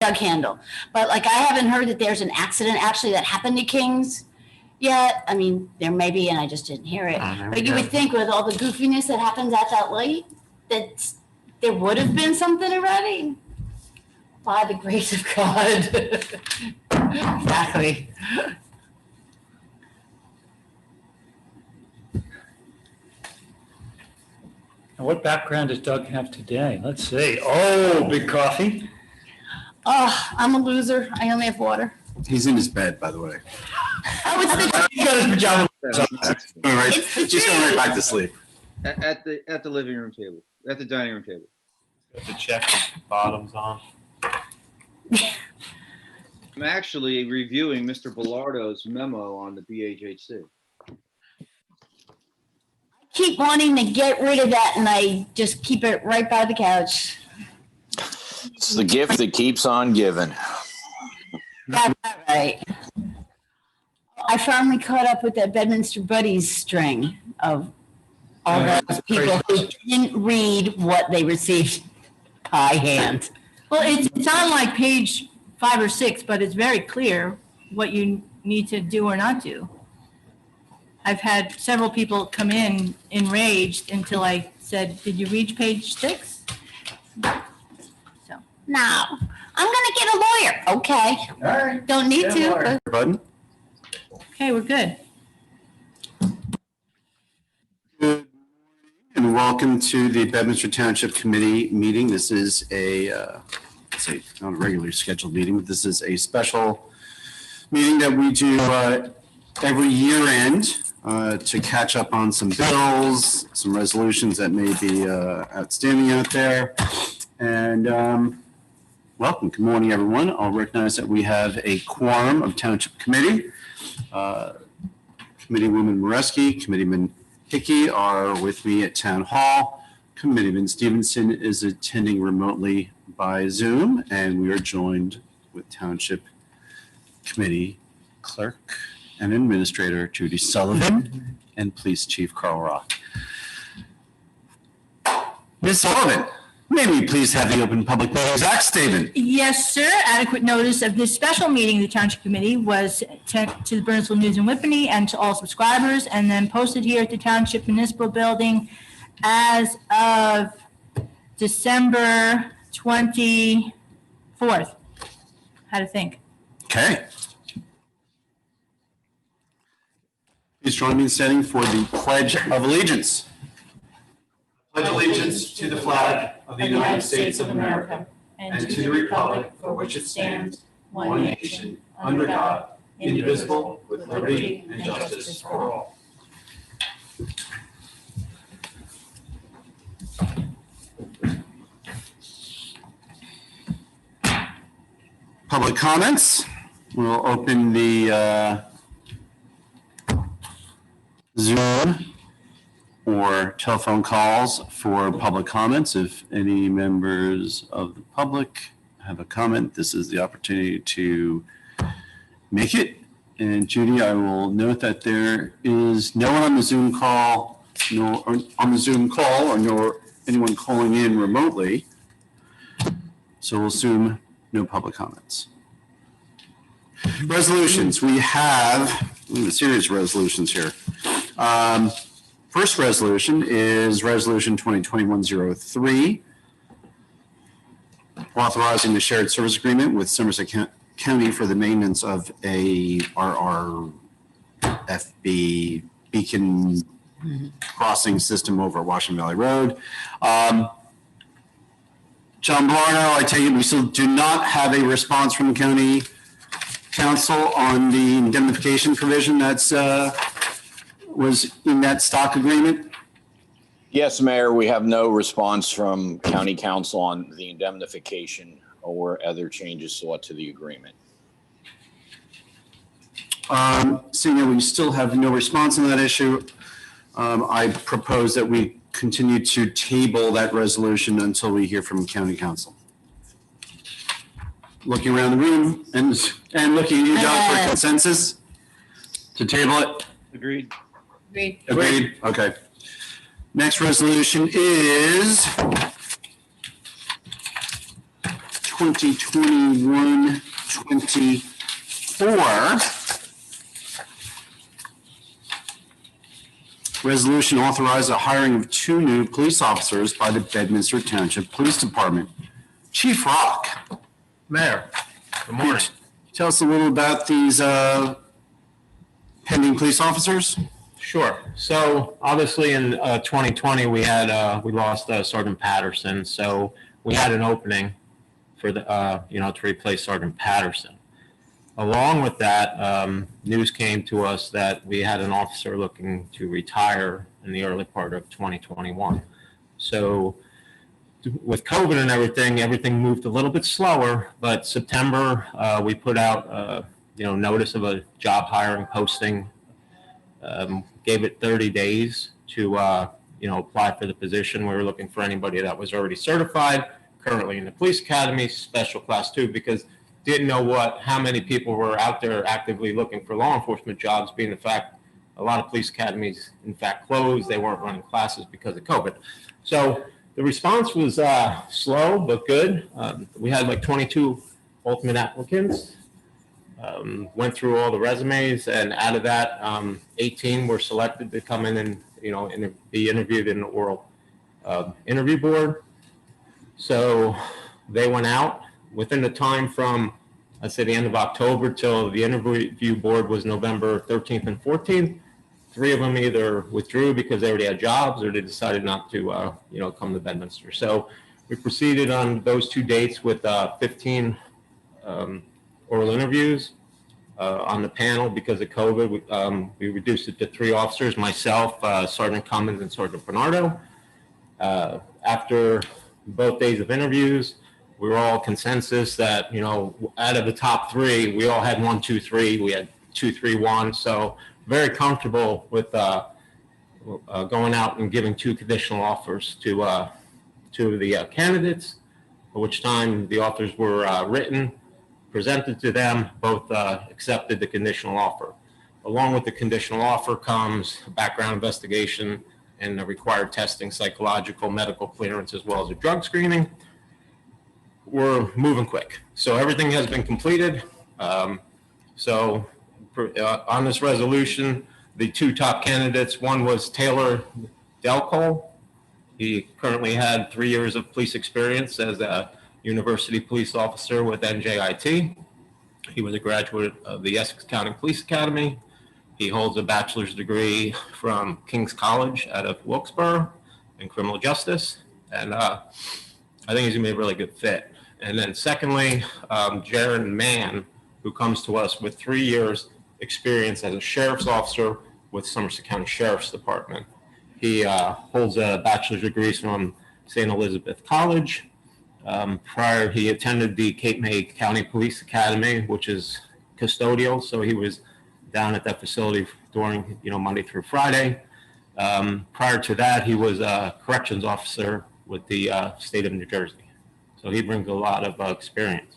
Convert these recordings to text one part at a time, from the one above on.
jug handle. But like, I haven't heard that there's an accident actually that happened to Kings yet. I mean, there may be, and I just didn't hear it. But you would think with all the goofiness that happens at that light, that there would have been something already. By the grace of God. Exactly. And what background does Doug have today? Let's see. Oh, big coffee. Oh, I'm a loser. I only have water. He's in his bed, by the way. Oh, it's the He got his pajamas. He's going right back to sleep. At the living room table, at the dining room table. Got the check bottoms on. I'm actually reviewing Mr. Bellardo's memo on the BHHC. keep wanting to get rid of that, and I just keep it right by the couch. It's the gift that keeps on giving. That's right. I finally caught up with that Bedminster Buddies string of all those people who didn't read what they received by hand. Well, it's on like page 5 or 6, but it's very clear what you need to do or not do. I've had several people come in enraged until I said, did you reach page 6? So. No, I'm going to get a lawyer. Okay. All right. Don't need to. But Button. Okay, we're good. Good morning and welcome to the Bedminster Township Committee meeting. This is not a regularly scheduled meeting, but this is a special meeting that we do every year end to catch up on some bills, some resolutions that may be outstanding out there. And welcome. Good morning, everyone. I'll recognize that we have a quorum of Township Committee. Committeewoman Moreski, Committeeman Hickey are with me at Town Hall. Committeeman Stevenson is attending remotely by Zoom, and we are joined with Township Committee Clerk and Administrator Judy Sullivan and Police Chief Carl Rock. Ms. Sullivan, may we please have the Open Public Meetings Act statement? Yes, sir. Adequate notice of this special meeting of the Township Committee was sent to the Burnsville News and Whippany and to all subscribers, and then posted here at the Township Municipal Building as of December 24th. How to think. Okay. Please join me in standing for the Pledge of Allegiance. Pledge allegiance to the flag of the United States of America and to the republic for which it stands, one nation, under God, indivisible, with liberty and justice for all. Public comments. We'll open the Zoom or telephone calls for public comments. If any members of the public have a comment, this is the opportunity to make it. And Judy, I will note that there is no one on the Zoom call, nor anyone calling in remotely. So we'll assume no public comments. Resolutions. We have a series of resolutions here. First resolution is Resolution 2021-03, authorizing the shared service agreement with Somerset County for the maintenance of a RRFB beacon crossing system over Washington Valley Road. John Blarno, I take it we still do not have a response from the county council on the indemnification provision that's was in that stock agreement? Yes, Mayor, we have no response from County Council on the indemnification or other changes sought to the agreement. Seeing that we still have no response on that issue, I propose that we continue to table that resolution until we hear from County Council. Looking around the room and looking at you, John, for consensus to table it. Agreed. Agreed. Okay. Next resolution is 2021-24. Resolution authorized the hiring of 2 new police officers by the Bedminster Township Police Department. Chief Rock, Mayor, good morning. tell us a little about these pending police officers. Sure. So obviously in 2020, we lost Sergeant Patterson. So we had an opening for to replace Sergeant Patterson. Along with that, news came to us that we had an officer looking to retire in the early part of 2021. So with COVID and everything moved a little bit slower, but September, we put out, notice of a job hiring posting, gave it 30 days to, apply for the position. We were looking for anybody that was already certified, currently in the police academy, special class 2, because didn't know how many people were out there actively looking for law enforcement jobs, being the fact a lot of police academies, in fact, closed. They weren't running classes because of COVID. So the response was slow, but good. We had like 22 ultimate applicants, went through all the resumes, and out of that, 18 were selected to come in and, be interviewed in the oral interview board. So they went out within the time from, let's say, the end of October till the interview board was November 13th and 14th. 3 of them either withdrew because they already had jobs, or they decided not to, come to Bedminster. So we proceeded on those 2 dates with 15 oral interviews. On the panel, because of COVID, we reduced it to 3 officers, myself, Sergeant Cummins, and Sergeant Bernardo. After both days of interviews, we were all consensus that, out of the top 3, we all had 1, 2, 3. We had 2, 3, 1. So very comfortable with going out and giving 2 conditional offers to the candidates, at which time the offers were written, presented to them, both accepted the conditional offer. Along with the conditional offer comes a background investigation and the required testing, psychological, medical clearance, as well as a drug screening. We're moving quick. So everything has been completed. On this resolution, the 2 top candidates, one was Taylor Delcole. He currently had 3 years of police experience as a university police officer with NJIT. He was a graduate of the Essex County Police Academy. He holds a bachelor's degree from King's College out of Wilkesboro in criminal justice. And I think he's gonna be a really good fit. And then secondly, Jaron Mann, who comes to us with 3 years experience as a sheriff's officer with Somerset County Sheriff's Department. He holds a bachelor's degree from St. Elizabeth College. Prior, he attended the Cape May County Police Academy, which is custodial. So he was down at that facility during, Monday through Friday. Prior to that, he was a corrections officer with the state of New Jersey. So he brings a lot of experience.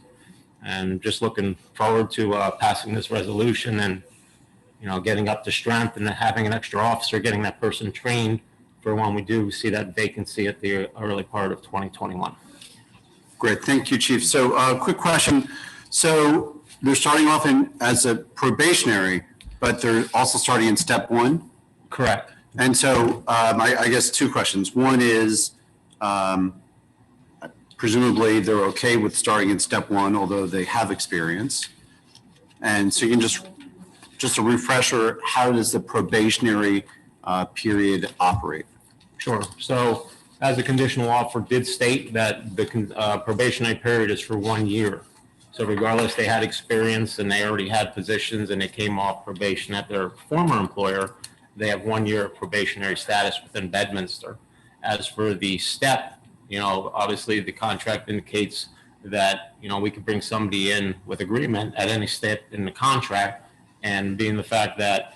And just looking forward to passing this resolution and, getting up to strength and having an extra officer, getting that person trained for when we do see that vacancy at the early part of 2021. Great, thank you, Chief. So quick question. So they're starting off as a probationary, but they're also starting in step 1? Correct. And so I guess 2 questions. One is presumably they're okay with starting in step 1, although they have experience. And so you can just a refresher, how does the probationary period operate? Sure. So as a conditional offer did state that the probationary period is for 1 year. So regardless, they had experience and they already had positions and they came off probation at their former employer, they have 1 year probationary status within Bedminster. As for the step, obviously the contract indicates that, we could bring somebody in with agreement at any step in the contract, and being the fact that,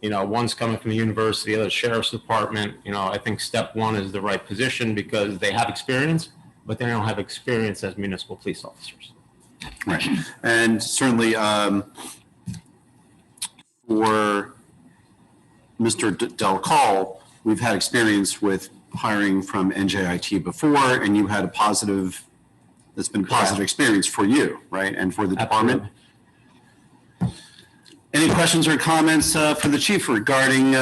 one's coming from the university, the other sheriff's department, I think step 1 is the right position because they have experience, but they don't have experience as municipal police officers. Right. And certainly for Mr. Delcall, we've had experience with hiring from NJIT before, and you had a positive that's been a positive experience for you, right? And for the department. Any questions or comments for the chief regarding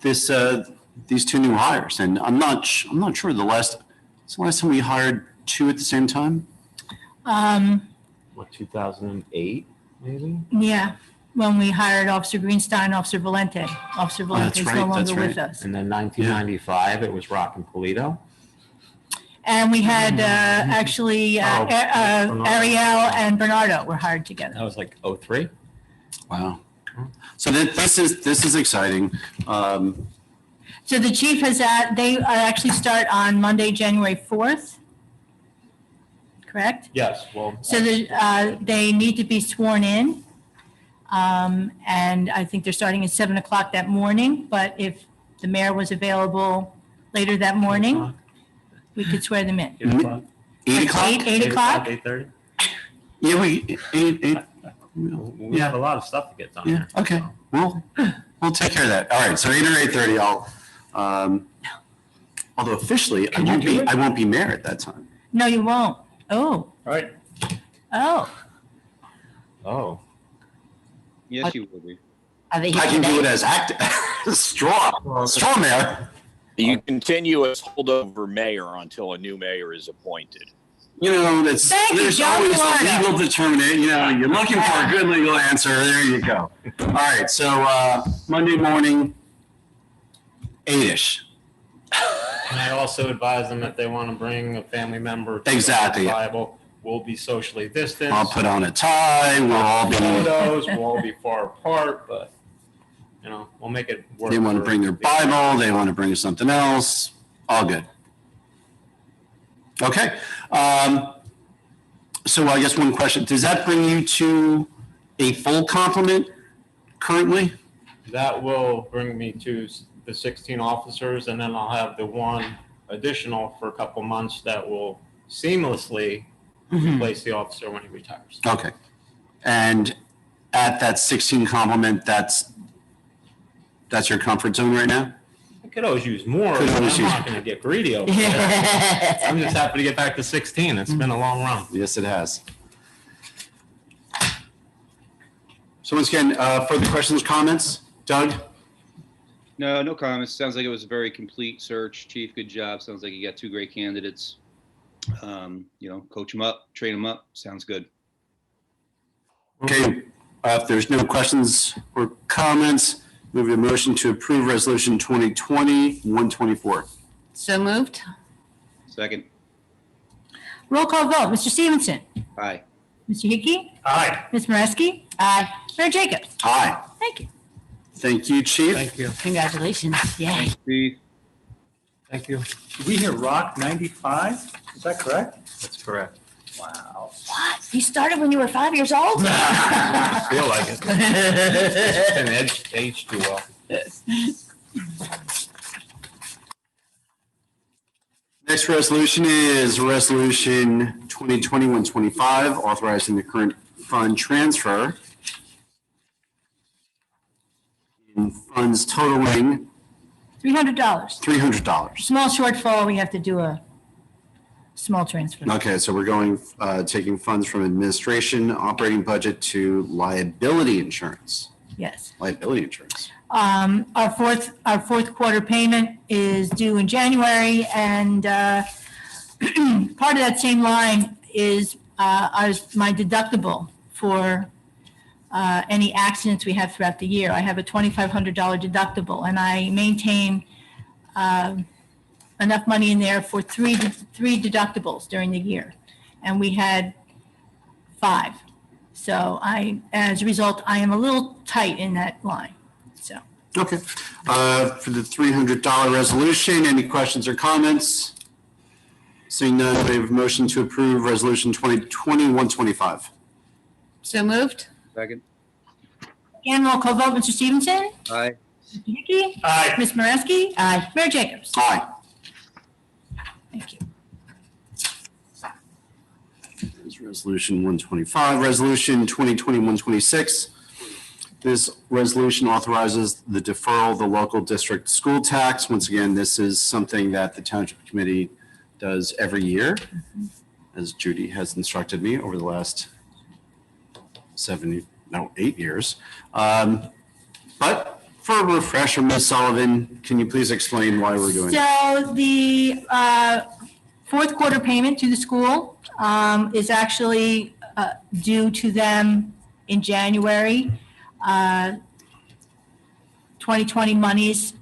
these two new hires? And I'm not sure it's the last time we hired two at the same time. What, 2008, maybe? Yeah, when we hired Officer Greenstein, Officer Valente. Officer Valente is no longer with us. And then 1995, it was Rock and Polito. And we had actually Bernardo. Ariel and Bernardo were hired together. That was like 03. Wow. So this is exciting. So the chief they actually start on Monday, January 4th, correct? Yes, well. So they need to be sworn in. And I think they're starting at 7 o'clock that morning, but if the mayor was available later that morning, we could swear them in. 8 o'clock. 8 o'clock? 8 o'clock? 8:30. Yeah, eight. We have a lot of stuff to get done. Yeah, here, okay. so. We'll take care of that. All right, so 8 or 8:30, although officially, I won't be mayor at that time. No, you won't. Oh, All right. oh. Oh, Yes, you will be. Are they I here can do it today? as straw mayor. You continue as holdover mayor until a new mayor is appointed. You know, Thank you, there's John always Florida. a legal determinant. You know, you're looking for a good legal answer. There you go. All right, so Monday morning, 8-ish. and I also advise them if they want to bring a family member. To Exactly. the Bible, we'll be socially distanced. I'll put on a tie. We'll all be. Photos, we'll all be far apart, but, we'll make it work. They want to for bring their the- Bible. They want to bring something else. All good. Okay. So I guess one question, does that bring you to a full complement currently? That will bring me to the 16 officers, and then I'll have the one additional for a couple months that will seamlessly replace the officer when he retires. Okay. And at that 16 complement, that's your comfort zone right now? I could always use more, Could but always I'm use- not going to get greedy over there. I'm just happy to get back to 16. It's been a long run. Yes, it has. So once again, further questions, comments? Doug? No comments. Sounds like it was a very complete search. Chief, good job. Sounds like you got two great candidates. Coach them up, train them up. Sounds good. Okay, if there's no questions or comments, move a motion to approve resolution 2020-124. So moved? Second. Roll call vote. Mr. Stevenson? Aye. Mr. Hickey? Aye. Ms. Moreski? Aye. Mayor Jacobs? Aye. Thank you. Thank you, Chief. Thank you. Congratulations. Yay. Chief. Thank you. Did we hear Rock 95? Is that correct? That's correct. Wow. What? You started when you were 5 years old? I feel like it. It's been aged too well. Next resolution is Resolution 2020-125, authorizing the current fund transfer in funds totaling $300. $300. Small shortfall, we have to do a small transfer. Okay, so we're going, taking funds from administration, operating budget to liability insurance. Yes. Liability insurance. Our fourth quarter payment is due in January, and part of that same line is my deductible for any accidents we have throughout the year. I have a $2,500 deductible, and I maintain enough money in there for three deductibles during the year, and we had 5. So as a result, I am a little tight in that line. So Okay. For the $300 resolution, any questions or comments? Seeing none, we have a motion to approve Resolution 2020-125. So moved? Second. again, roll call vote. Mr. Stevenson? Aye. Mr. Hickey? Aye. Ms. Moreski? Aye. Mayor Jacobs? Aye. Thank you. Is Resolution 125. Resolution 2020-126. This resolution authorizes the deferral of the local district school tax. Once again, this is something that the Township Committee does every year. as Judy has instructed me over the last 8 years. But for a refresher, Ms. Sullivan, can you please explain why we're doing it? So the fourth quarter payment to the school is actually due to them in January. 2020 monies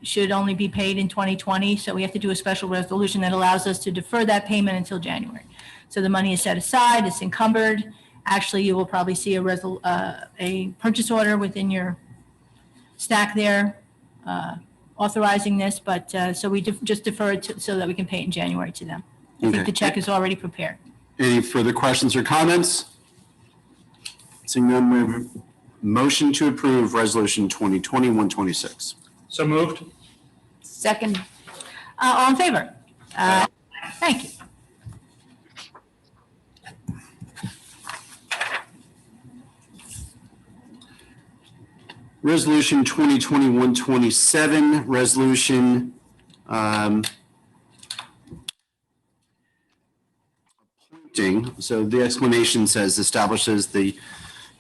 should only be paid in 2020, so we have to do a special resolution that allows us to defer that payment until January. So the money is set aside, it's encumbered. Actually, you will probably see a purchase order within your stack there authorizing this, but so we just defer it so that we can pay it in January to them. I think Okay. the check is already prepared. Any further questions or comments? Seeing none, we have a motion to approve Resolution 2020-126. So moved. Second, All in favor? Thank you. Resolution 2020-127, resolution appointing, so the explanation says establishes the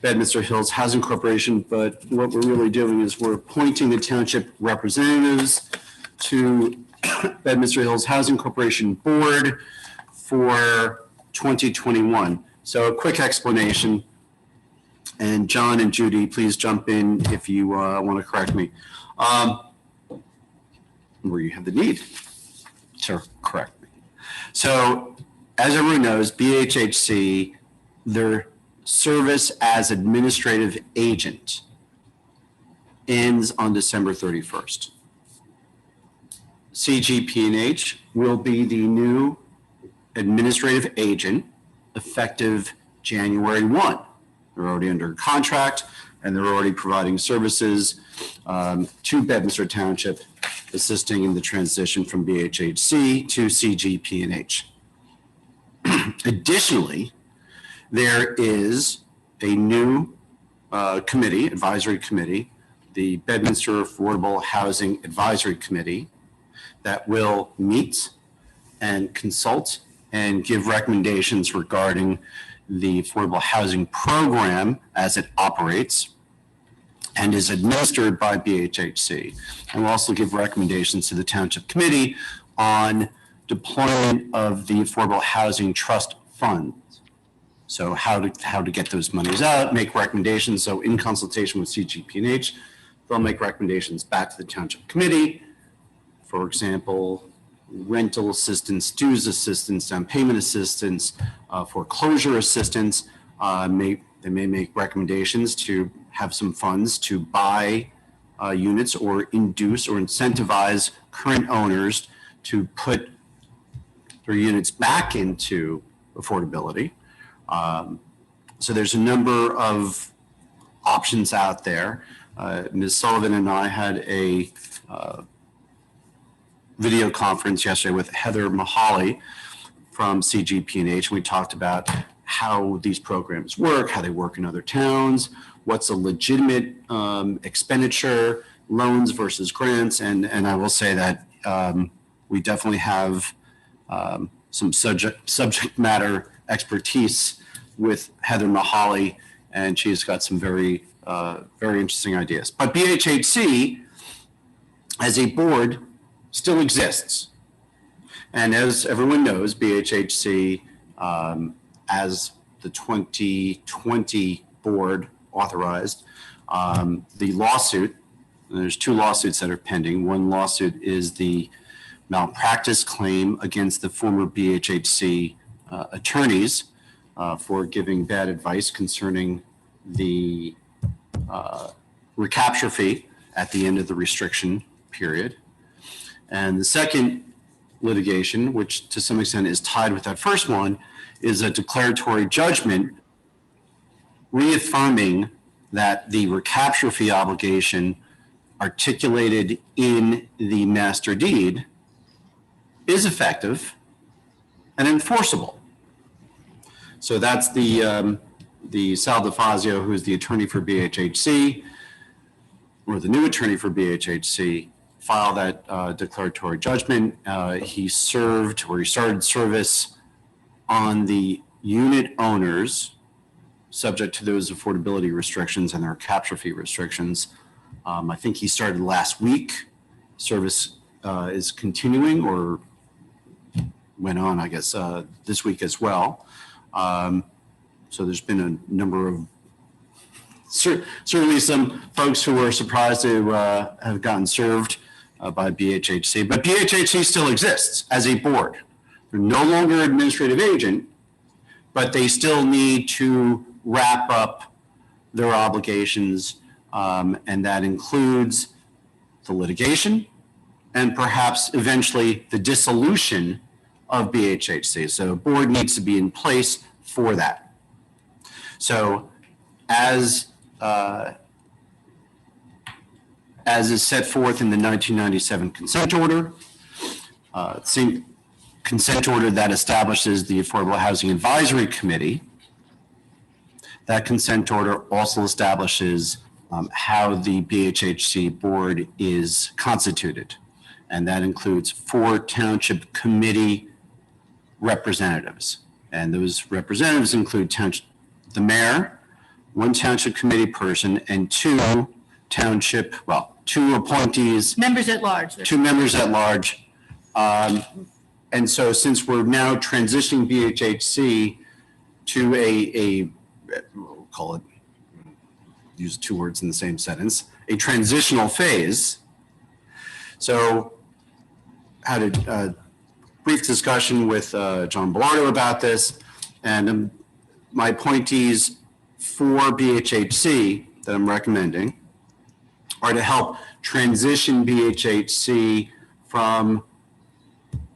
Bedminster Hills Housing Corporation, but what we're really doing is we're appointing the township representatives to Bedminster Hills Housing Corporation Board for 2021. So a quick explanation. And John and Judy, please jump in if you want to correct me. Where you have the need to correct me. So as everyone knows, BHHC, their service as administrative agent ends on December 31st. CGP&H will be the new administrative agent effective January 1. They're already under contract and they're already providing services to Bedminster Township, assisting in the transition from BHHC to CGP&H. Additionally, there is a new advisory committee, the Bedminster Affordable Housing Advisory Committee, that will meet and consult and give recommendations regarding the affordable housing program as it operates and is administered by BHHC. And will also give recommendations to the Township Committee on deployment of the Affordable Housing Trust Fund. So how to get those monies out, make recommendations. So in consultation with CGP&H, they'll make recommendations back to the Township Committee. For example, rental assistance, dues assistance, down payment assistance, foreclosure assistance. They may make recommendations to have some funds to buy units or induce or incentivize current owners to put their units back into affordability. So there's a number of options out there. Ms. Sullivan and I had a video conference yesterday with Heather Mahaly from CGP&H. We talked about how these programs work, how they work in other towns, what's a legitimate expenditure, loans versus grants. And I will say that we definitely have some subject matter expertise with Heather Mahaly, and she's got some very interesting ideas. But BHHC as a board still exists. And as everyone knows, BHHC, as the 2020 board authorized, the lawsuit, there's two lawsuits that are pending. One lawsuit is the malpractice claim against the former BHHC attorneys for giving bad advice concerning the recapture fee at the end of the restriction period. And the second litigation, which to some extent is tied with that first one, is a declaratory judgment reaffirming that the recapture fee obligation articulated in the master deed is effective and enforceable. So that's the Sal DeFazio, who's the attorney for BHHC, or the new attorney for BHHC, filed that declaratory judgment. He started service on the unit owners, subject to those affordability restrictions and their capture fee restrictions. I think he started last week. Service is continuing or went on, I guess, this week as well. So there's been a number of, certainly some folks who were surprised to have gotten served by BHHC, but BHHC still exists as a board. They're no longer an administrative agent, but they still need to wrap up their obligations, and that includes the litigation and perhaps eventually the dissolution of BHHC. So a board needs to be in place for that. So as is set forth in the 1997 consent order, same consent order that establishes the Affordable Housing Advisory Committee, that consent order also establishes how the BHHC board is constituted. And that includes 4 township committee representatives. And those representatives include the mayor, 1 township committee person, and 2 appointees. Members at large. 2 members at large. And so since we're now transitioning BHHC to we'll call it, use 2 words in the same sentence, a transitional phase. So had a brief discussion with John Bellardo about this, and my appointees for BHHC that I'm recommending are to help transition BHHC from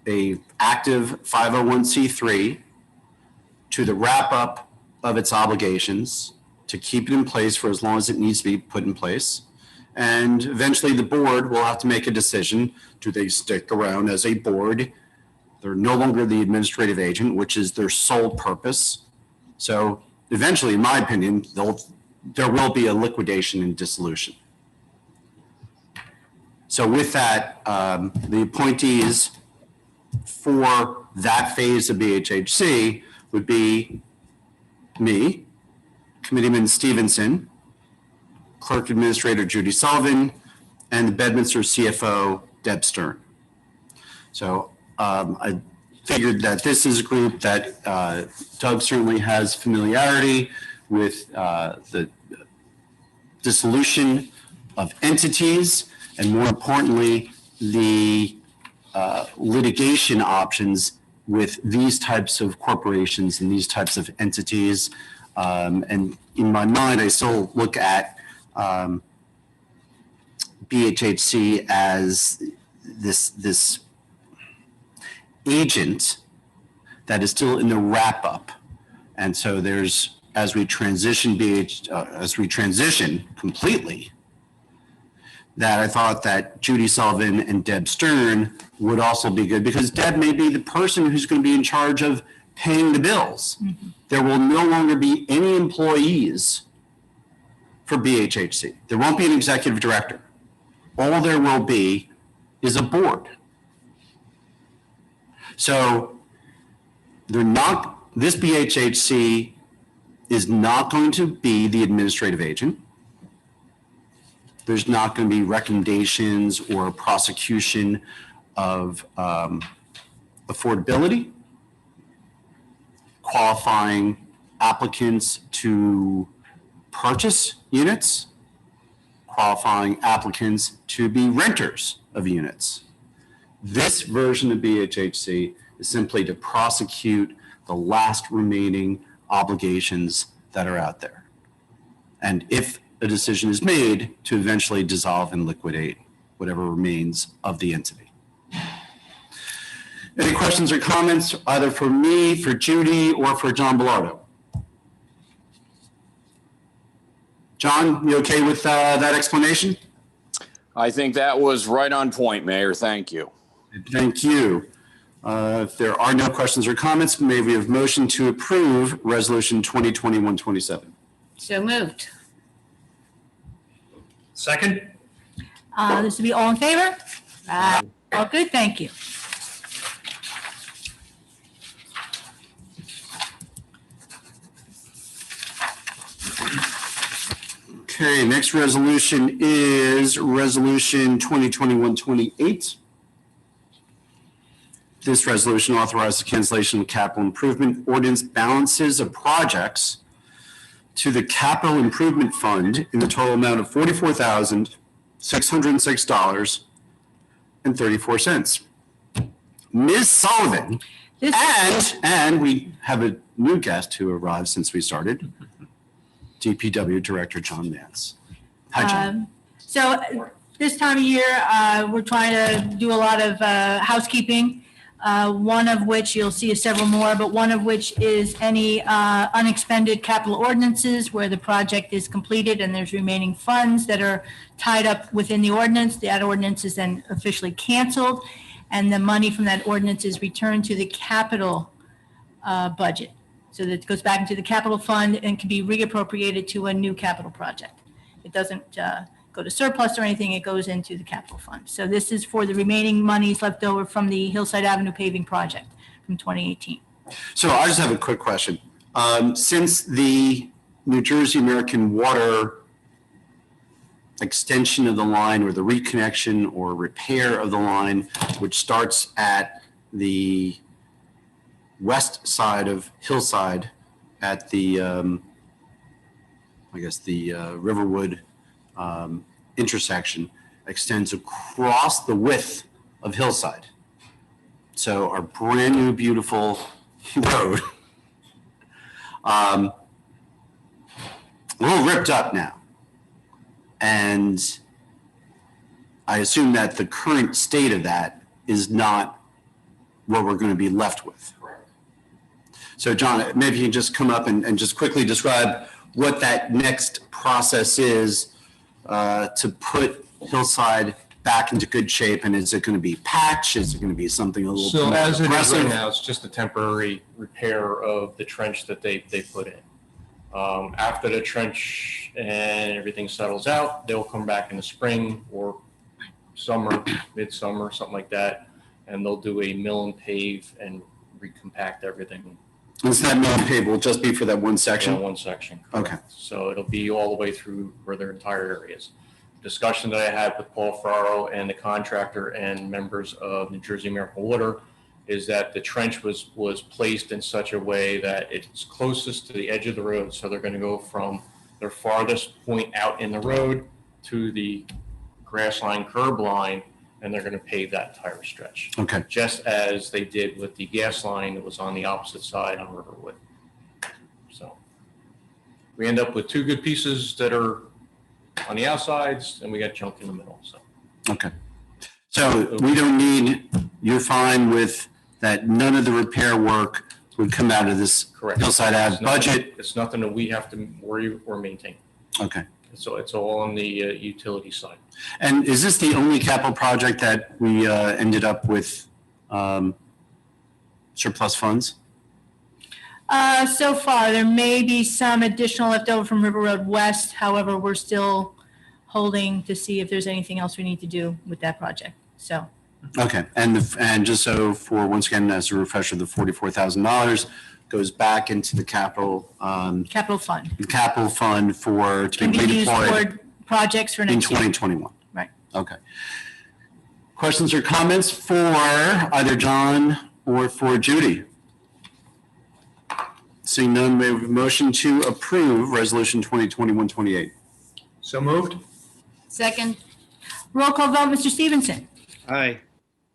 a active 501c3 to the wrap up of its obligations, to keep it in place for as long as it needs to be put in place. And eventually the board will have to make a decision. Do they stick around as a board? They're no longer the administrative agent, which is their sole purpose. So eventually, in my opinion, there will be a liquidation and dissolution. So with that, the appointees for that phase of BHHC would be me, Committeeman Stevenson, Clerk Administrator Judy Sullivan, and the Bedminster CFO, Deb Stern. So I figured that this is a group that Doug certainly has familiarity with the dissolution of entities, and more importantly, the litigation options with these types of corporations and these types of entities. And in my mind, I still look at BHHC as this agent that is still in the wrap up. And so there's, as we transition completely, that I thought that Judy Sullivan and Deb Stern would also be good, because Deb may be the person who's going to be in charge of paying the bills. Mm-hmm. There will no longer be any employees for BHHC. There won't be an executive director. All there will be is a board. So this BHHC is not going to be the administrative agent. There's not going to be recommendations or prosecution of affordability, qualifying applicants to purchase units, qualifying applicants to be renters of units. This version of BHHC is simply to prosecute the last remaining obligations that are out there. And if a decision is made, to eventually dissolve and liquidate whatever remains of the entity. Any questions or comments, either for me, for Judy, or for John Bellardo? John, you okay with that explanation? I think that was right on point, Mayor. Thank you. Thank you. If there are no questions or comments, may we have motion to approve Resolution 2020-127? So moved. Second? This will be all in favor? All good, thank you. Okay, next resolution is Resolution 2021-28. This resolution authorizes cancellation of capital improvement ordinance balances of projects to the Capital Improvement Fund in the total amount of $44,606.34. Ms. Sullivan, and we have a new guest who arrived since we started, DPW Director John Nance. Hi, John. So this time of year, we're trying to do a lot of housekeeping. One of which you'll see several more, but one of which is any unexpended capital ordinances where the project is completed and there's remaining funds that are tied up within the ordinance. That ordinance is then officially canceled, and the money from that ordinance is returned to the capital budget. So that it goes back into the capital fund and can be reappropriated to a new capital project. It doesn't go to surplus or anything, it goes into the capital fund. So this is for the remaining monies left over from the Hillside Avenue paving project from 2018. So I just have a quick question. Since the New Jersey American Water extension of the line or the reconnection or repair of the line, which starts at the west side of Hillside at the, Riverwood intersection, extends across the width of Hillside. So our brand new beautiful road, a little ripped up now. And I assume that the current state of that is not what we're going to be left with. So John, maybe you can just come up and just quickly describe what that next process is to put Hillside back into good shape, and is it going to be patch? Is it going to be something a little So more as it is aggressive? right now, it's just a temporary repair of the trench that they put in. After the trench and everything settles out, they'll come back in the spring or summer, midsummer, something like that, and they'll do a mill and pave and recompact everything. Is that mill and pave will just be for that one section? In one section. Okay. Correct. So it'll be all the way through for their entire areas. Discussion that I had with Paul Ferraro and the contractor and members of New Jersey American Water is that the trench was placed in such a way that it's closest to the edge of the road. So they're going to go from their farthest point out in the road to the grass line, curb line, and they're going to pave that entire stretch. Okay. Just as they did with the gas line that was on the opposite side on Riverwood. So we end up with two good pieces that are on the outsides, and we got junk in the middle. So Okay. So we don't need, you're fine with that none of the repair work would come out of this correct. Hillside Ave budget? It's nothing that we have to worry or maintain. Okay. So it's all on the utility side. And is this the only capital project that we ended up with surplus funds? So far, there may be some additional left over from River Road West. However, we're still holding to see if there's anything else we need to do with that project. So. Okay. And just so for, once again, as a refresher, the $44,000 goes back into the capital Capital fund. capital fund to Can be be used redeployed for projects for in next year. 2021. Right. Okay. Questions or comments for either John or for Judy? Seeing none, we have a motion to approve Resolution 2021-28. So moved? Second, Roll call vote, Mr. Stevenson. Aye.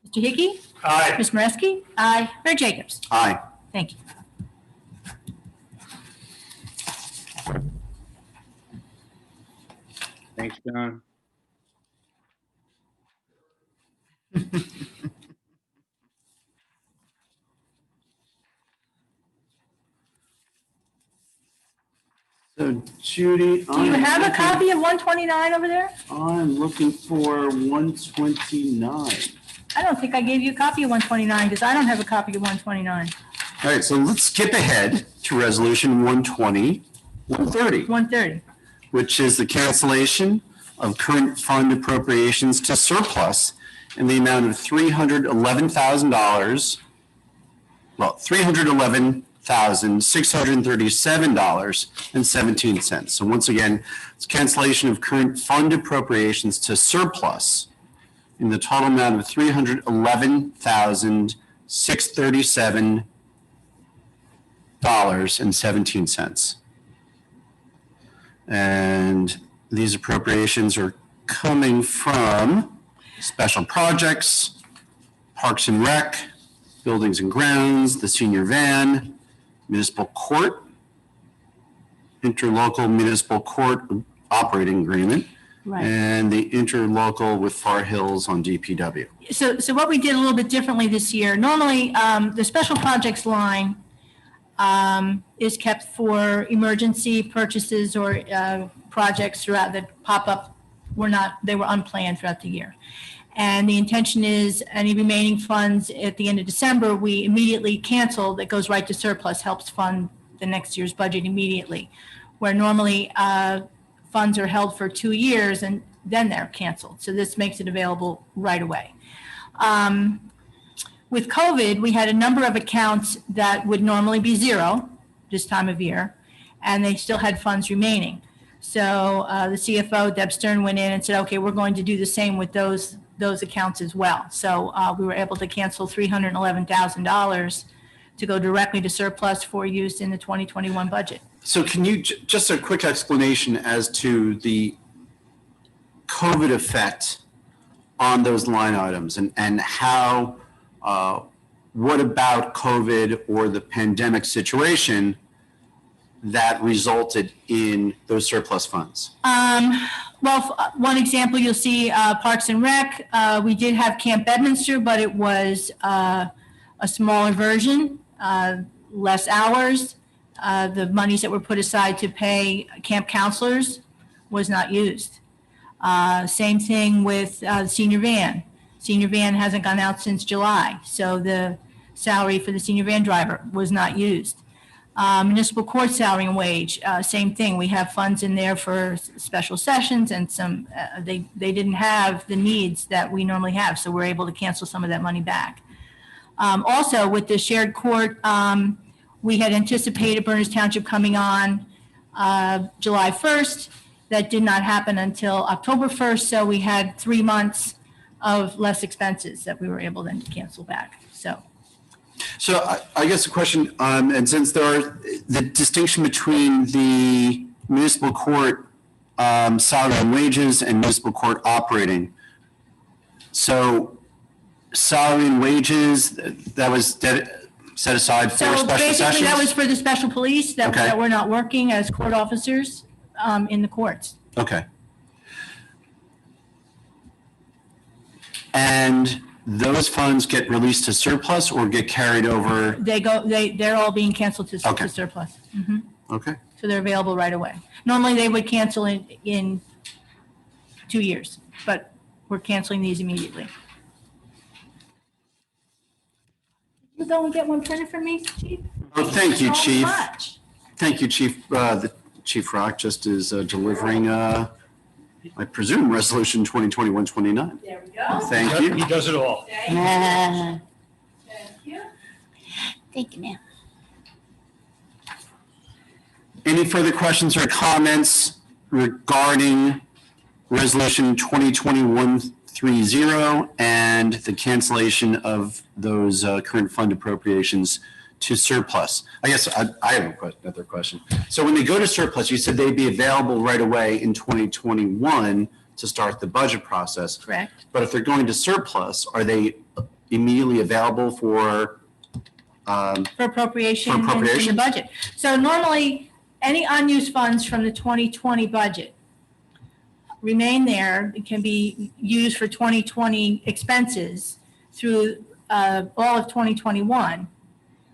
Mr. Hickey. Aye. Ms. Moreski. Aye. Mayor Jacobs. Aye. Thank you. Thanks, John. So Judy, Do you have a copy of 129 over there? I'm looking for 129. I don't think I gave you a copy of 129 because I don't have a copy of 129. All right, so let's skip ahead to Resolution 130, 130. which is the cancellation of current fund appropriations to surplus in the amount of $311,000. Well, $311 $637.17. So once again, it's cancellation of current fund appropriations to surplus in the total amount of $311,637.17. And these appropriations are coming from special projects, Parks and Rec, Buildings and Grounds, the senior van, municipal court, interlocal municipal court operating agreement, Right. and the interlocal with Far Hills on DPW. So what we did a little bit differently this year, normally, the special projects line is kept for emergency purchases or projects throughout that pop up. They were unplanned throughout the year. And the intention is any remaining funds at the end of December, we immediately cancel. That goes right to surplus, helps fund the next year's budget immediately. Where normally funds are held for 2 years and then they're canceled. So this makes it available right away. With COVID, we had a number of accounts that would normally be zero this time of year, and they still had funds remaining. So the CFO, Deb Stern, went in and said, okay, we're going to do the same with those accounts as well. So we were able to cancel $311,000 to go directly to surplus for use in the 2021 budget. So can you, just a quick explanation as to the COVID effect on those line items and how, what about COVID or the pandemic situation that resulted in those surplus funds? Well, one example, you'll see Parks and Rec. We did have Camp Bedminster, but it was a smaller version, less hours. The monies that were put aside to pay camp counselors was not used. Same thing with senior van. Senior van hasn't gone out since July, so the salary for the senior van driver was not used. Municipal court salary and wage, same thing. We have funds in there for special sessions and some, they didn't have the needs that we normally have, so we're able to cancel some of that money back. Also, with the shared court, we had anticipated Berners Township coming on July 1st. That did not happen until October 1st, so we had 3 months of less expenses that we were able then to cancel back, so. So I guess the question, and since there are the distinction between the municipal court salary and wages and municipal court operating. So salary and wages, that was set aside for So special basically, sessions? that was for the special police that Okay. that were not working as court officers in the courts. Okay. And those funds get released to surplus or get carried over? They're all being canceled to Okay. to surplus. Mhm. Okay. So they're available right away. Normally, they would cancel in 2 years, but we're canceling these immediately. You go and get one printed for me, Chief? Oh, thank you, So Chief. much. Thank you, Chief. The Chief Rock just is delivering, I presume, Resolution 2021-29. There we go. Thank you. He does it all. Thank you. Ah, Thank you. thank you, ma'am. Any further questions or comments regarding Resolution 2021-30 and the cancellation of those current fund appropriations to surplus? I guess I have another question. So when they go to surplus, you said they'd be available right away in 2021 to start the budget process. Correct. But if they're going to surplus, are they immediately available for For appropriation For in the appropriations? budget. So normally, any unused funds from the 2020 budget remain there. It can be used for 2020 expenses through all of 2021.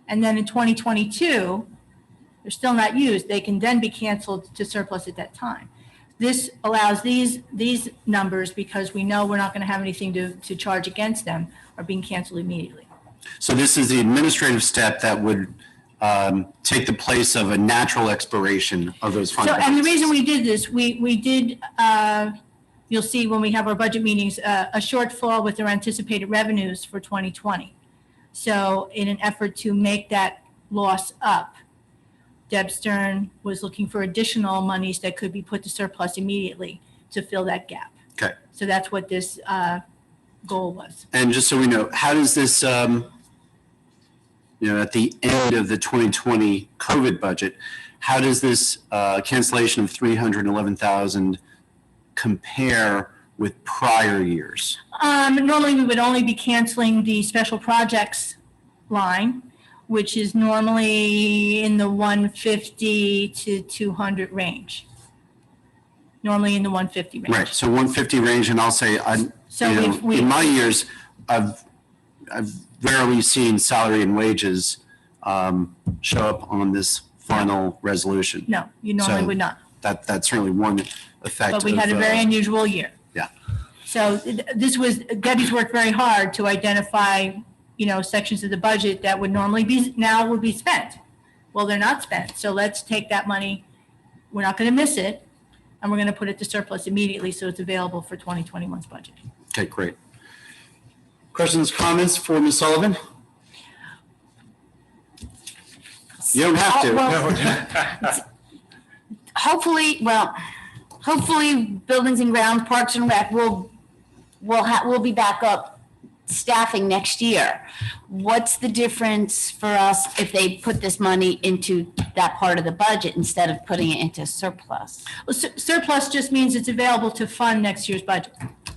And then in 2022, they're still not used. They can then be canceled to surplus at that time. This allows these numbers, because we know we're not going to have anything to charge against them, are being canceled immediately. So this is the administrative step that would take the place of a natural expiration of those funds. So, and the reason we did this, we did, you'll see when we have our budget meetings, a shortfall with our anticipated revenues for 2020. So in an effort to make that loss up, Deb Stern was looking for additional monies that could be put to surplus immediately to fill that gap. Okay. So that's what this goal was. And just so we know, how does this, at the end of the 2020 COVID budget, how does this cancellation of 311,000 compare with prior years? Normally, we would only be canceling the special projects line, which is normally in the 150 to 200 range. Normally in the 150 range. Right, so 150 range, and I'll say, So in my years, I've rarely seen salary and wages show up on this final resolution. No, you normally So- would not. That's certainly one effect. But we had a very unusual year. Yeah. So Debbie's worked very hard to identify, sections of the budget that would normally would be spent. Well, they're not spent. So let's take that money. We're not going to miss it. And we're going to put it to surplus immediately so it's available for 2021's budget. Okay, great. Questions, comments for Ms. Sullivan? You don't have to. Hopefully, Buildings and Grounds, Parks and Rec will be back up staffing next year. What's the difference for us if they put this money into that part of the budget instead of putting it into surplus? Well, surplus just means it's available to fund next year's budget.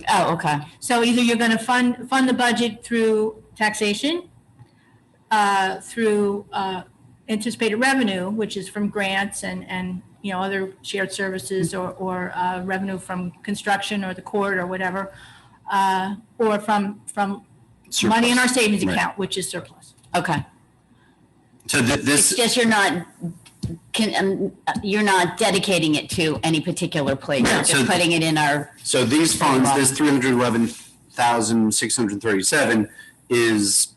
Oh, okay. So either you're going to fund the budget through taxation, through anticipated revenue, which is from grants and other shared services or revenue from construction or the court or whatever, or from Surplus. money in our savings Right. account, which is surplus. Okay. So this, It's just you're not dedicating it to any particular place. You're So- just putting it in our, so these funds, this 311,637 is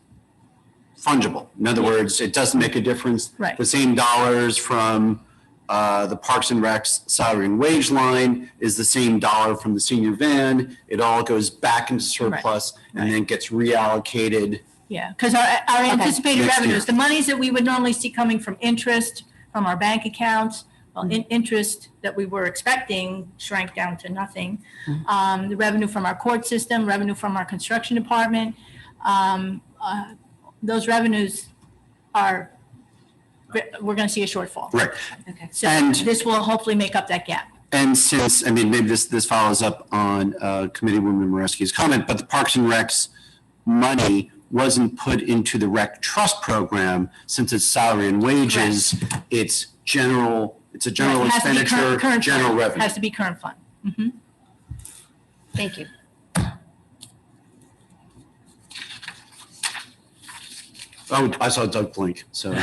fungible. In other words, it doesn't make a difference. Right. The same dollars from the Parks and Rec's salary and wage line is the same dollar from the senior van. It all goes back into surplus and then gets reallocated. Yeah, because our anticipated Next revenues, year. the monies that we would normally see coming from interest from our bank accounts, well, interest that we were expecting shrank down to nothing. The revenue from our court system, revenue from our construction department, those revenues we're going to see a shortfall. Right. okay. So And- this will hopefully make up that gap. And since, maybe this follows up on Committeewoman Moreski's comment, but the Parks and Rec's money wasn't put into the rec trust program since it's salary and wages. It's a general It has to be expenditure, current general fund. revenue. Has to be current fund. Thank you. Oh, I saw Doug blink, so. We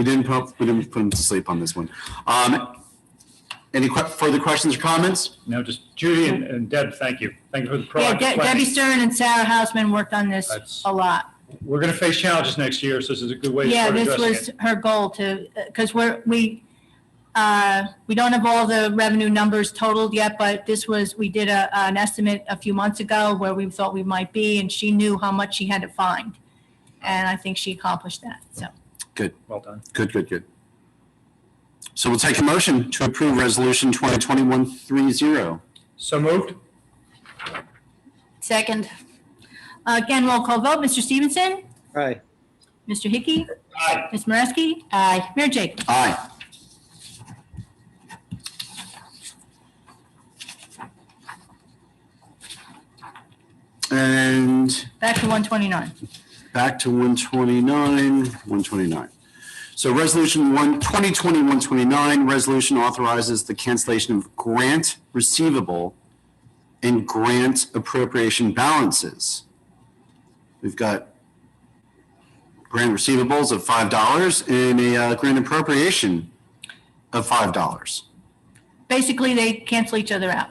didn't put him to sleep on this one. Any further questions or comments? No, just Judy and Deb, thank you. Thank you for the Yeah, proactive Debbie planning. Stern and Sarah Hausman worked on this That's- a lot. We're going to face challenges next year, so this is a good way to Yeah, start this addressing was it. her goal because we don't have all the revenue numbers totaled yet, but we did an estimate a few months ago where we thought we might be, and she knew how much she had to find. And I think she accomplished that, so. Well done. Good. So we'll take a motion to approve Resolution 2021-30. So moved? Second. Again, roll call vote. Mr. Stevenson? Aye. Mr. Hickey? Aye. Ms. Moreski? Aye. Mayor Jacobs? Aye. And Back to 129. back to 129. So Resolution 2020-129, resolution authorizes the cancellation of grant receivable and grant appropriation balances. We've got grant receivables of $5 and a grant appropriation of $5. Basically, they cancel each other out.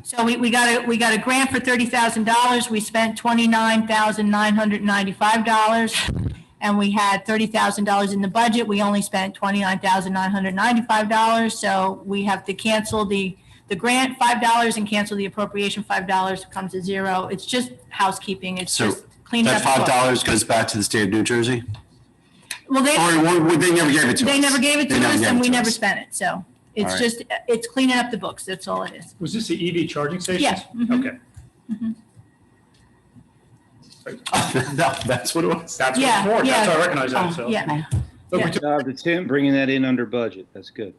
So we got a grant for $30,000. We spent $29,995. And we had $30,000 in the budget. We only spent $29,995. So we have to cancel the grant $5 and cancel the appropriation $5. It comes to zero. It's just housekeeping. It's So- just cleans up That the book. $5 goes back to the state of New Jersey? Well, Or they never gave it to us? they never gave it to They never us gave and it we to never us. spent it. So it's All right. just, it's cleaning up the books. That's all it is. Was this the EV charging stations? Yeah. Mhm. Okay. No, that's what it was. That's what Yeah, it's for. That's yeah. how I recognize that, so. Yeah. Look, we Yeah. took- Job to Tim, bringing that in under budget. That's good.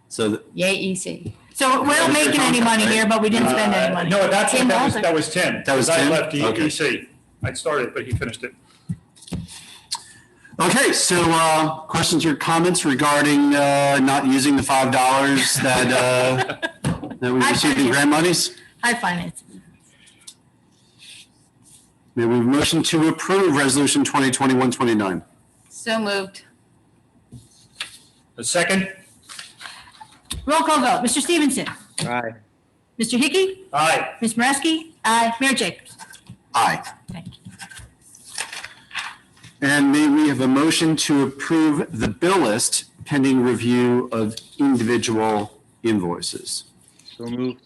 So, Yay, EC. So we're not making any money here, but we didn't spend any money. No, that's, Tim that was, Walter. that was Tim. That was I Tim? left Okay. EC. I started, but he finished it. okay, so questions or comments regarding not using the $5 that we received in grant monies? High finance. May we have a motion to approve Resolution 2021-29? So moved. The second? Roll call vote. Mr. Stevenson. Aye. Mr. Hickey. Aye. Ms. Moreski. Aye. Mayor Jacobs. Aye. Thank you. And may we have a motion to approve the bill list pending review of individual invoices? So moved.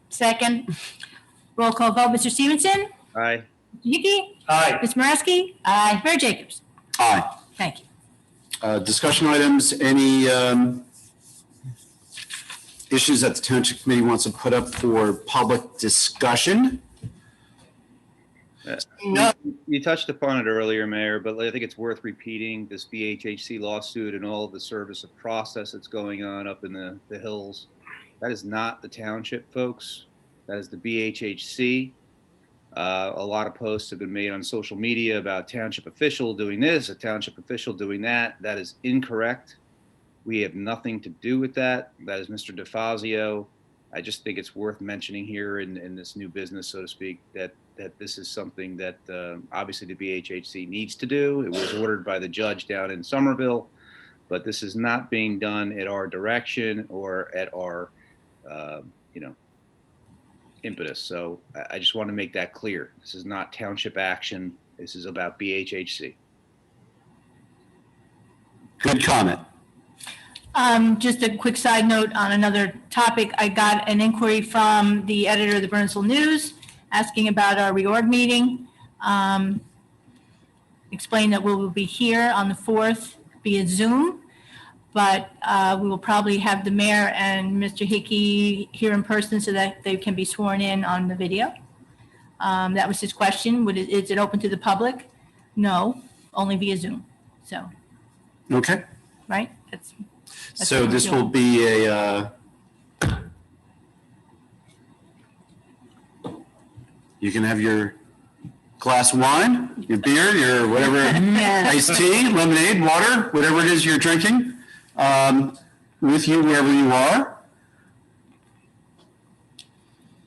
Second. Roll call vote. Mr. Stevenson. Aye. Mr. Hickey. Aye. Ms. Moreski. Aye. Mayor Jacobs. Aye. Thank you. Discussion items, any issues that the Township Committee wants to put up for public discussion? No. You touched upon it earlier, Mayor, but I think it's worth repeating this BHHC lawsuit and all of the service of process that's going on up in the hills. That is not the township, folks. That is the BHHC. A lot of posts have been made on social media about township official doing this, a township official doing that. That is incorrect. We have nothing to do with that. That is Mr. DeFazio. I just think it's worth mentioning here in this new business, so to speak, that this is something that obviously the BHHC needs to do. It was ordered by the judge down in Somerville, but this is not being done at our direction or at our, impetus. So I just want to make that clear. This is not township action. This is about BHHC. Good comment. Just a quick side note on another topic. I got an inquiry from the editor of the Burnsville News asking about our reorg meeting. Explained that we will be here on the 4th via Zoom, but we will probably have the mayor and Mr. Hickey here in person so that they can be sworn in on the video. That was his question. Is it open to the public? No, only via Zoom. So, Okay, right? That's so what this we're will be a, you can have your glass of wine, your beer, your whatever, iced tea, lemonade, water, whatever it is you're drinking, with you wherever you are.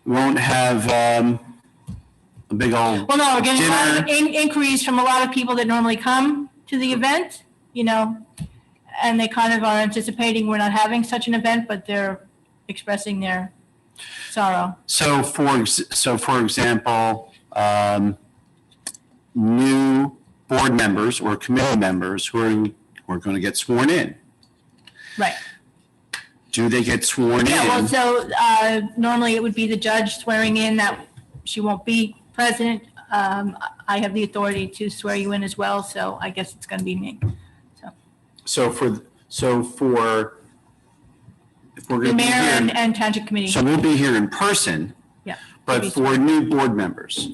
Won't have a big old Well, no, we're getting a lot of dinner. inquiries from a lot of people that normally come to the event, and they kind of are anticipating we're not having such an event, but they're expressing their sorrow. So for example, new board members or committee members who are going to get sworn in, Right. do they get sworn Yeah, well, in? so normally it would be the judge swearing in that she won't be president. I have the authority to swear you in as well, so I guess it's going to be me. So if we're The going to be mayor here, and township committee. so we'll be here in person, Yeah. but for new board members.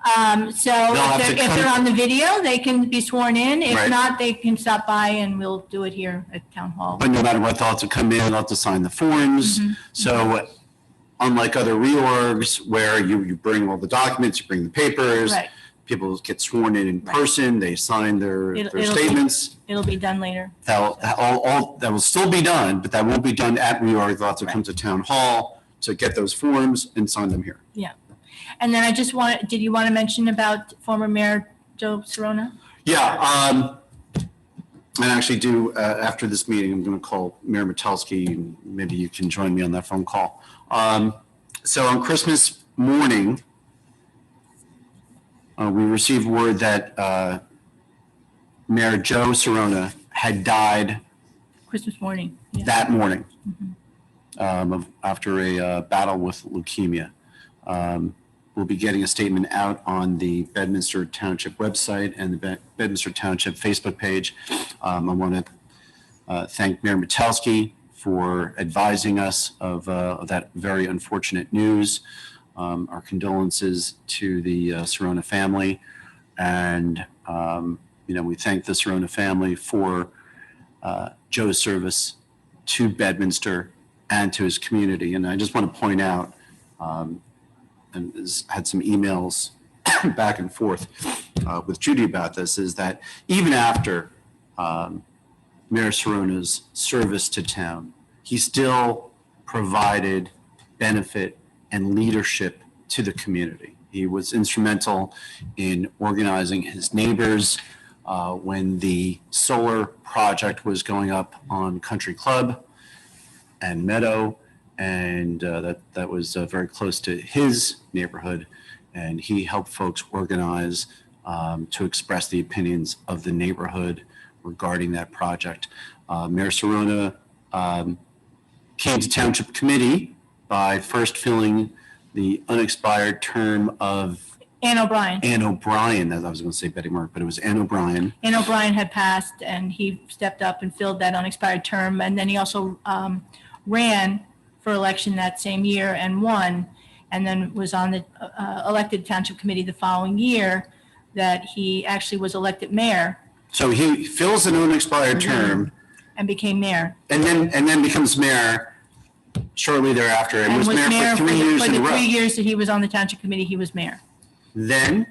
So have to if they're come- on the video, they can be sworn in. If Right. not, they can stop by and we'll do it here at town hall. But no matter what, they'll have to come in, they'll have to sign the forms. Mm-hmm. So unlike other reorgs where you bring all the documents, you bring the papers, Right. people get sworn in Right. person, they sign their It'll be- statements. It'll be done later. That will still be done, but that won't be done at reorg. They'll have to come to town hall to get those forms and sign them here. And then did you want to mention about former Mayor Joe Serona? Yeah, and actually after this meeting, I'm going to call Mayor Metelsky, and maybe you can join me on that phone call. So on Christmas morning, we received word that Mayor Joe Serona had died Christmas morning. Yeah. that morning. after a battle with leukemia. We'll be getting a statement out on the Bedminster Township website and the Bedminster Township Facebook page. I want to thank Mayor Metelsky for advising us of that very unfortunate news. Our condolences to the Serona family. And, we thank the Serona family for Joe's service to Bedminster and to his community. And I just want to point out, and has had some emails back and forth with Judy about this, is that even after Mayor Serona's service to town, he still provided benefit and leadership to the community. He was instrumental in organizing his neighbors when the solar project was going up on Country Club and Meadow, and that was very close to his neighborhood. And he helped folks organize to express the opinions of the neighborhood regarding that project. Mayor Serona came to Township Committee by first filling the unexpired term of Ann O'Brien. Ann O'Brien. I was going to say Betty Mark, but it was Ann O'Brien. Ann O'Brien had passed, and he stepped up and filled that unexpired term. And then he also ran for election that same year and won, and then was on the elected Township Committee the following year that he actually was elected mayor. So he fills an unexpired term And became mayor. and then becomes mayor shortly thereafter, and was mayor for 3 years in a For the row. 3 years that he was on the Township Committee, he was mayor. Then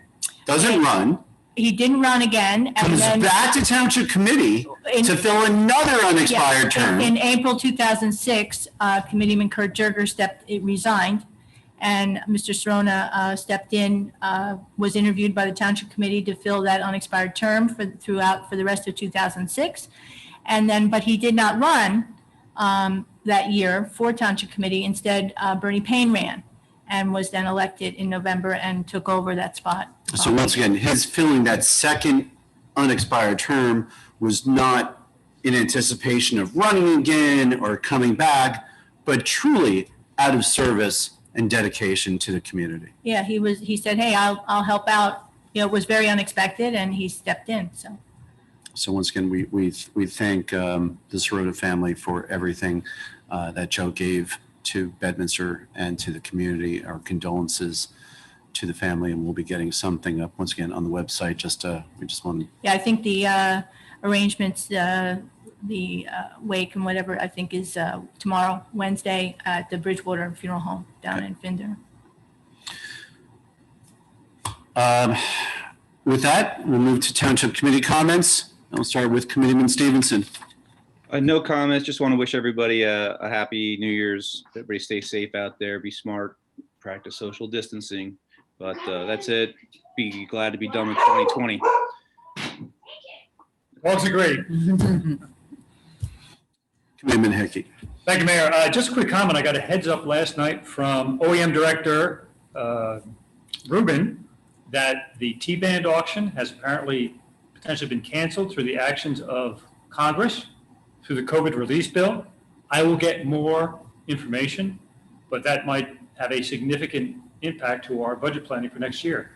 doesn't run, He didn't run again, and comes then back to Township Committee in- to fill another unexpired term. In April 2006, Committeeman Kurt Jerger resigned, and Mr. Serona stepped in, was interviewed by the Township Committee to fill that unexpired term for the rest of 2006. And then, but he did not run that year for Township Committee. Instead, Bernie Payne ran and was then elected in November and took over that spot. So once again, his filling that second unexpired term was not in anticipation of running again or coming back, but truly out of service and dedication to the community. Yeah, he said, hey, I'll help out. It was very unexpected, and he stepped in, so. So once again, we thank the Serota family for everything that Joe gave to Bedminster and to the community. Our condolences to the family, and we'll be getting something up once again on the website. We just want to. Yeah, I think the arrangements, the wake and whatever, I think is tomorrow, Wednesday, at the Bridgewater Funeral Home down in Finder. With that, we'll move to Township Committee comments. I'll start with Committeeman Stevenson. No comments. Just want to wish everybody a happy New Year's. Everybody stay safe out there. Be smart. Practice social distancing. But that's it. Be glad to be done with 2020. Dogs agree. Committeeman Hickey. Thank you, Mayor. Just a quick comment. I got a heads up last night from OEM Director Rubin that the T-band auction has apparently potentially been canceled through the actions of Congress through the COVID release bill. I will get more information, but that might have a significant impact to our budget planning for next year.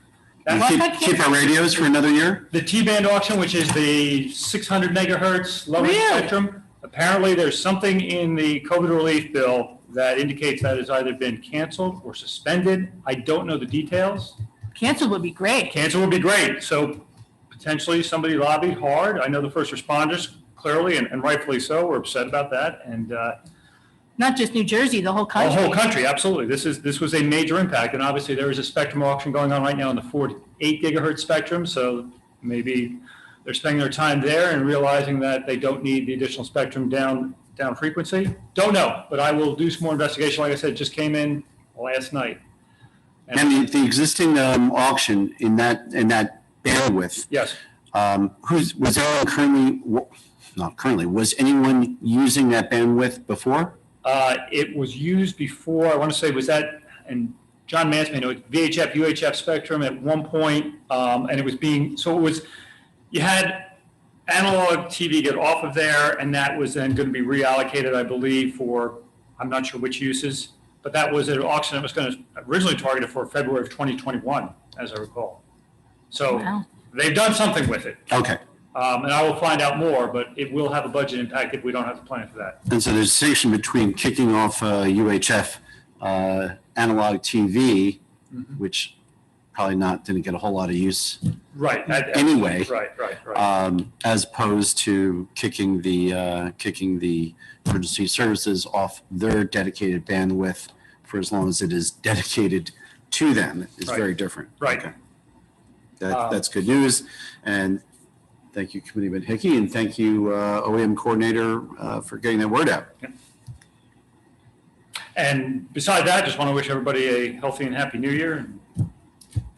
Keep our radios for another year? The T-band auction, which is the 600 megahertz low Really? spectrum, apparently there's something in the COVID relief bill that indicates that it's either been canceled or suspended. I don't know the details. Cancel would be great. Cancel would be great. So potentially somebody lobbied hard. I know the first responders clearly and rightfully so were upset about that. And Not just New Jersey, the whole the country. whole country, absolutely. This was a major impact. And obviously there is a spectrum auction going on right now in the 48 gigahertz spectrum. So maybe they're spending their time there and realizing that they don't need the additional spectrum down frequency. Don't know, but I will do some more investigation. Like I said, it just came in last night. And the existing auction in that bandwidth, Yes. was anyone was anyone using that bandwidth before? It was used before, I want to say, was that, and John Mance may know, VHF, UHF spectrum at one point, and it was you had analog TV get off of there, and that was then going to be reallocated, I believe, for I'm not sure which uses, but that was an auction that was going to originally targeted for February of 2021, as I recall. So Wow. they've done something with it. Okay. And I will find out more, but it will have a budget impact if we don't have to plan for that. And so there's a distinction between kicking off UHF analog TV, which probably didn't get a whole lot of use Right. anyway, Right. as opposed to kicking the emergency services off their dedicated bandwidth for as long as it is dedicated to them is Right. very different. Right. Okay. That's good news. And thank you, Committeeman Hickey, and thank you, OEM Coordinator, for getting that word out. And beside that, just want to wish everybody a healthy and happy new year. And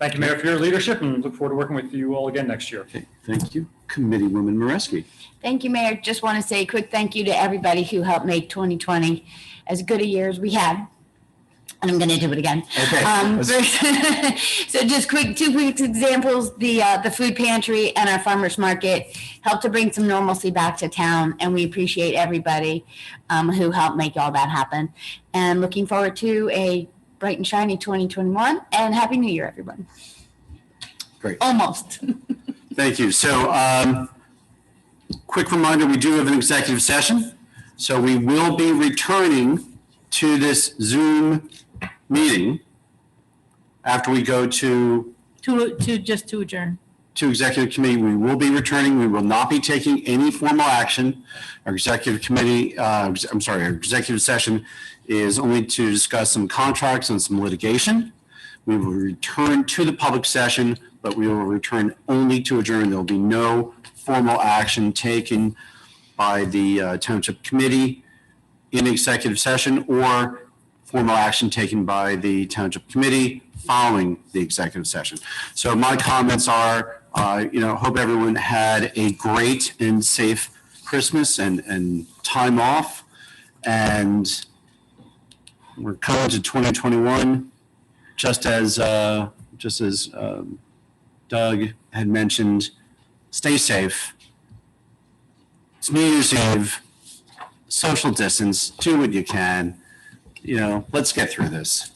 thank you, Mayor, for your leadership, and look forward to working with you all again next year. Okay, thank you. Committeewoman Mareski. Thank you, Mayor. Just want to say a quick thank you to everybody who helped make 2020 as good a year as we had. And I'm going to do it again. Okay. So just two quick examples. The food pantry and our farmers market helped to bring some normalcy back to town, and we appreciate everybody who helped make all that happen. And looking forward to a bright and shiny 2021, and Happy New Year, everyone. Great. Almost. Thank you. So, quick reminder, we do have an executive session. So we will be returning to this Zoom meeting after we go to To adjourn. executive committee. We will be returning. We will not be taking any formal action. Our executive committee, our executive session is only to discuss some contracts and some litigation. We will return to the public session, but we will return only to adjourn. There will be no formal action taken by the Township Committee in executive session or formal action taken by the Township Committee following the executive session. So my comments are, hope everyone had a great and safe Christmas and time off. And we're coming to 2021, just as Doug had mentioned, stay safe. It's New Year's Eve, social distance, do what you can. Let's get through this.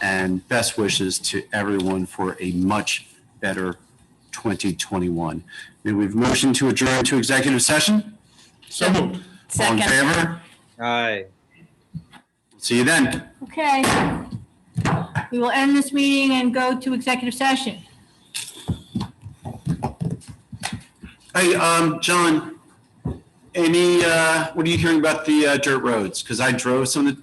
And best wishes to everyone for a much better 2021. May we have motion to adjourn to executive session? So moved. All in Second. favor? Aye. See you then. Okay. We will end this meeting and go to executive session. Hey, John, what are you hearing about the dirt roads? Because I drove some of the